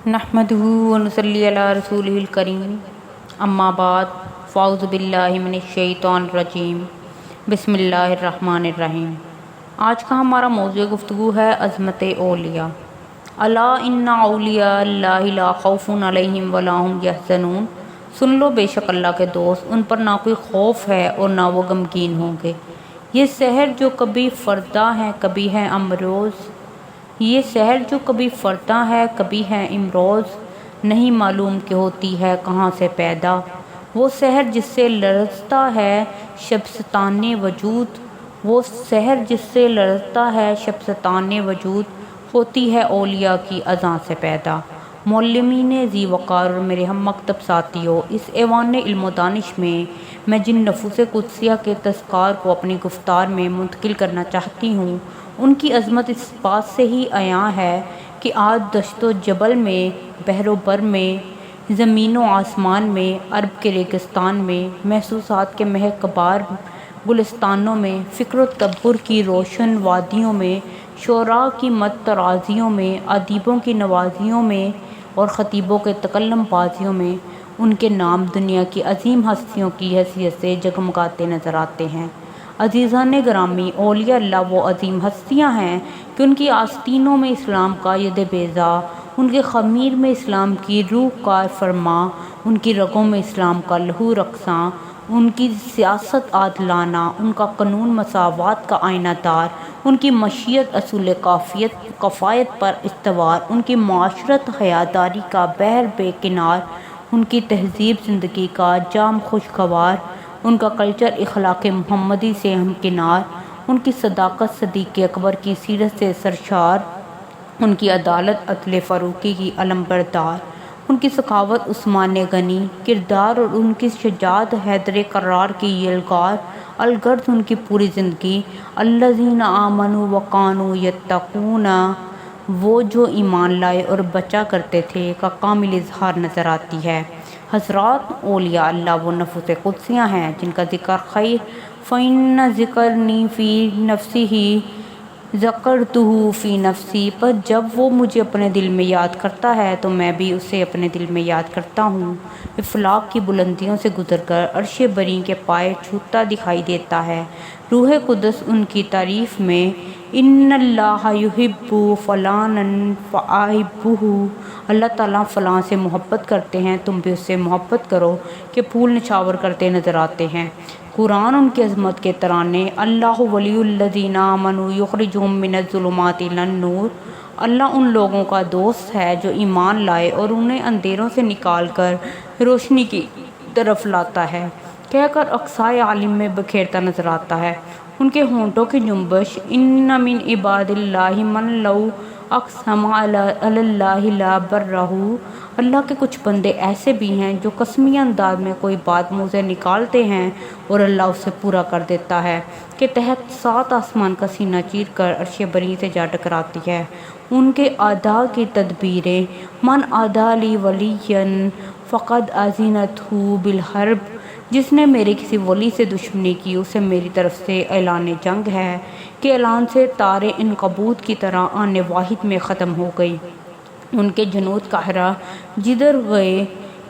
نحمدہ ونصلی علی رسولہ الکریم، اما بعد، فاعوذ باللہ من الشیطان الرجیم، بسم اللہ الرحمن الرحیم۔ آج کا ہمارا موضوع گفتگو ہے عظمت اولیاء۔ الا ان اولیاء اللہ لا خوف علیہم ولا هم یحزنون۔ سن لو، بے شک اللہ کے دوست، ان پر نہ کوئی خوف ہے اور نہ وہ غمگین ہوں گے۔ یہ سحر جو کبھی فردا ہے کبھی ہے امروز، یہ سحر جو کبھی فردا ہے کبھی ہے امروز، نہیں معلوم کہ ہوتی ہے کہاں سے پیدا۔ وہ سحر جس سے لرزتا ہے شبستان وجود، وہ سحر جس سے لرزتا ہے شبستان وجود، ہوتی ہے اولیاء کی اذاں سے پیدا۔ معلمین ذی وقار اور میرے ہم مکتب ساتھیوں، اس ایوان علم و دانش میں جن نفوس قدسیہ کے تذکار کو اپنی گفتار میں منتقل کرنا چاہتی ہوں، ان کی عظمت اس بات سے ہی عیاں ہے کہ آج دشت و جبل میں، بحر و بر میں، زمین و آسمان میں، عرب کے ریگستان میں، محسوسات کے مہکبار گلستانوں میں، فکر و تدبر کی روشن وادیوں میں، شعراء کی مد ترازیوں میں، ادیبوں کی نوازیوں میں اور خطیبوں کے تکلم بازیوں میں ان کے نام دنیا کی عظیم ہستیوں کی حیثیت سے جگمگاتے نظر آتے ہیں۔ عزیزان گرامی، اولیاء اللہ وہ عظیم ہستیاں ہیں کہ ان کی آستینوں میں اسلام کا ید بیضا، ان کے خمیر میں اسلام کی روح کار فرما، ان کی رگوں میں اسلام کا لہو رقصاں، ان کی سیاست عادلانہ، ان کا قانون مساوات کا آئینہ دار، ان کی مشیت اصول کفایت پر استوار، ان کی معاشرت حیاداری کا بحر بے کنار، ان کی تہذیب زندگی کا جام خوشگوار، ان کا کلچر اخلاق محمدی سے ہمکنار، ان کی صداقت صدیق اکبر کی سیرت سے سرشار، ان کی عدالت عدل فاروقی کی علمبردار، ان کی سخاوت عثمان غنی کردار اور ان کی شجاعت حیدر کرار کی یلغار، الغرض ان کی پوری زندگی الذین آمنوا وکانوا یتقون، وہ جو ایمان لائے اور بچا کرتے تھے کا کامل اظہار نظر آتی ہے۔ حضرات، اولیاء اللہ وہ نفوس قدسیاں ہیں جن کا ذکر خیر فَإِنَّ ذِكْرَنِي فِي نَفْسِهِ ذَكَرْتُهُ فِي نَفْسِي، پر جب وہ مجھے اپنے دل میں یاد کرتا ہے تو میں بھی اسے اپنے دل میں یاد کرتا ہوں۔ افلاک کی بلندیوں سے گزر کر عرش بری کے پائے چھوٹتا دکھائی دیتا ہے۔ روح قدس ان کی تعریف میں ان اللہ یحب فلانا فاحبوہ، اللہ تعالیٰ فلاں سے محبت کرتے ہیں، تم بھی اس سے محبت کرو، کہ پھول نچھاور کرتے نظر آتے ہیں۔ قرآن ان کی عظمت کے ترانے، اللہ ولی الذین آمنوا یخرجہم من الظلمات الی النور، اللہ ان لوگوں کا دوست ہے جو ایمان لائے اور انہیں اندھیروں سے نکال کر روشنی کی طرف لاتا ہے، کہہ کر اقصائے عالم میں بکھیرتا نظر آتا ہے۔ ان کے ہونٹوں کی جنبش، ان من عباد اللہ من لو اقسم علی اللہ لا برہ، اللہ کے کچھ بندے ایسے بھی ہیں جو قسمیہ انداز میں کوئی بات منہ سے نکالتے ہیں اور اللہ اسے پورا کر دیتا ہے، کہ تحت 7 آسمان کا سینہ چیر کر عرش بری سے جا ٹکراتی ہے۔ ان کے اعداء کی تدبیریں، من عادی لی ولیا فقد اذنتہ بالحرب، جس نے میرے کسی ولی سے دشمنی کی اسے میری طرف سے اعلان جنگ ہے، کہ اعلان سے تارے عنکبوت کی طرح آنے واحد میں ختم ہو گئی۔ ان کے جنود قاہرہ جدھر گئے،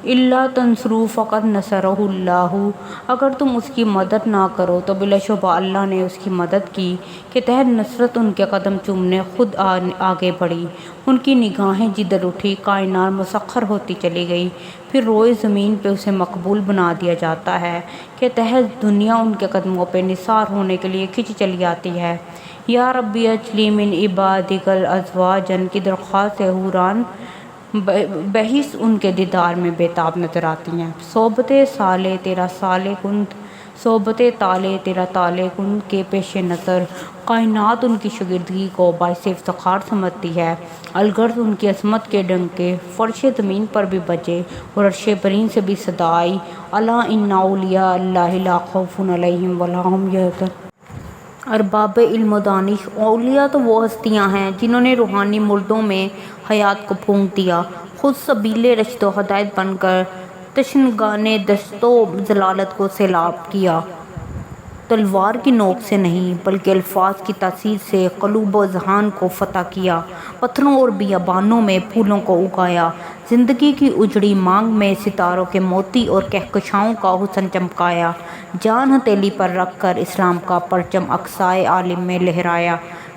الا تنصروا فقد نصرہ اللہ، اگر تم اس کی مدد نہ کرو تو بلا شبہ اللہ نے اس کی مدد کی، کہ تحت نصرت ان کے قدم چومنے خود آگے بڑھی۔ ان کی نگاہیں جدھر اٹھی کائنات مسخر ہوتی چلی گئی، پھر روئے زمین پہ اسے مقبول بنا دیا جاتا ہے، کہ تحت دنیا ان کے قدموں پہ نثار ہونے کے لیے کھنچ چلی آتی ہے۔ یا ربی اجلی من عبادک الازواجا کی درخواست سے حوران بحث ان کے دیدار میں بےتاب نظر آتی ہیں۔ صحبت صالح تیرا صالح کند، صحبت طالع تیرا طالع کند کے پیش نظر کائنات ان کی شاگردگی کو باعث افتخار سمجھتی ہے۔ الغرض ان کی عظمت کے ڈنکے فرش زمین پر بھی بجے اور عرش برین سے بھی صدا آئی، الا ان اولیاء اللہ لا خوف علیہم ولا هم یحزنون۔ ارباب علم و دانش، اولیاء تو وہ ہستیاں ہیں جنہوں نے روحانی مردوں میں حیات کو پھونک دیا، خود سبیل رشد و ہدایت بن کر تشنگان دست و ضلالت کو سیراب کیا۔ تلوار کی نوک سے نہیں بلکہ الفاظ کی تاثیر سے قلوب و ذہان کو فتح کیا، پتھروں اور بیابانوں میں پھولوں کو اگایا، زندگی کی اجڑی مانگ میں ستاروں کے موتی اور کہکشاؤں کا حسن چمکایا، جان ہتھیلی پر رکھ کر اسلام کا پرچم اقصائے عالم میں لہرایا۔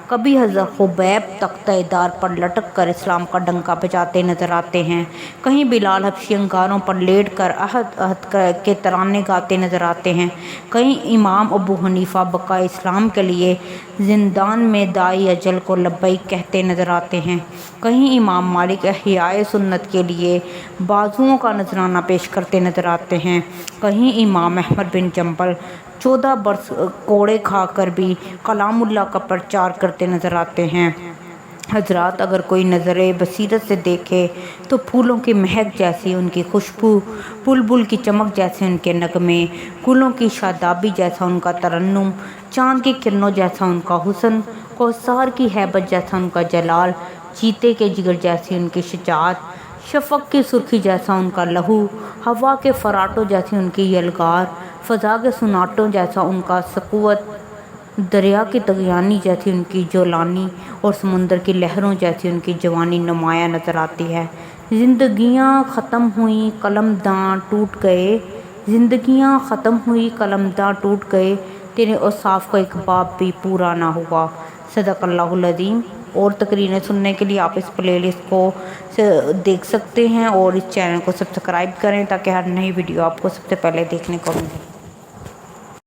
کبھی حضرت خبیب تختہ دار پر لٹک کر اسلام کا ڈنکا بجاتے نظر آتے ہیں، کہیں بلال حبشی انگاروں پر لیٹ کر عہد عہد کے ترانے گاتے نظر آتے ہیں، کہیں امام ابو حنیفہ بقائے اسلام کے لیے زندان میں داعی اجل کو لبیک کہتے نظر آتے ہیں، کہیں امام مالک احیاء سنت کے لیے بازوؤں کا نذرانہ پیش کرتے نظر آتے ہیں، کہیں امام احمد بن جنبل 14 برس کوڑے کھا کر بھی کلام اللہ کا پرچار کرتے نظر آتے ہیں۔ حضرات، اگر کوئی نظر بصیرت سے دیکھے تو پھولوں کی مہک جیسی ان کی خوشبو، بلبل کی چمک جیسے ان کے نغمے، گلوں کی شادابی جیسا ان کا ترنم، چاند کی کرنوں جیسا ان کا حسن، کوثر کی ہیبت جیسا ان کا جلال، چیتے کے جگر جیسی ان کی شجاعت، شفق کی سرخی جیسا ان کا لہو، ہوا کے فراٹوں جیسی ان کی یلغار، فضا کے سناٹوں جیسا ان کا سقوط، دریا کی طغیانی جیسی ان کی جولانی اور سمندر کی لہروں جیسی ان کی جوانی نمایاں نظر آتی ہے۔ زندگیاں ختم ہوئیں قلم داں ٹوٹ گئے، زندگیاں ختم ہوئی قلم داں ٹوٹ گئے، تیرے اوصاف کا ایک باب بھی پورا نہ ہوا۔ صدق اللہ العظیم۔ اور تقریریں سننے کے لیے آپ اس پلے لسٹ کو دیکھ سکتے ہیں اور اس چینل کو سبسکرائب کریں تاکہ ہر نئی ویڈیو آپ کو سب سے پہلے دیکھنے کو ملے۔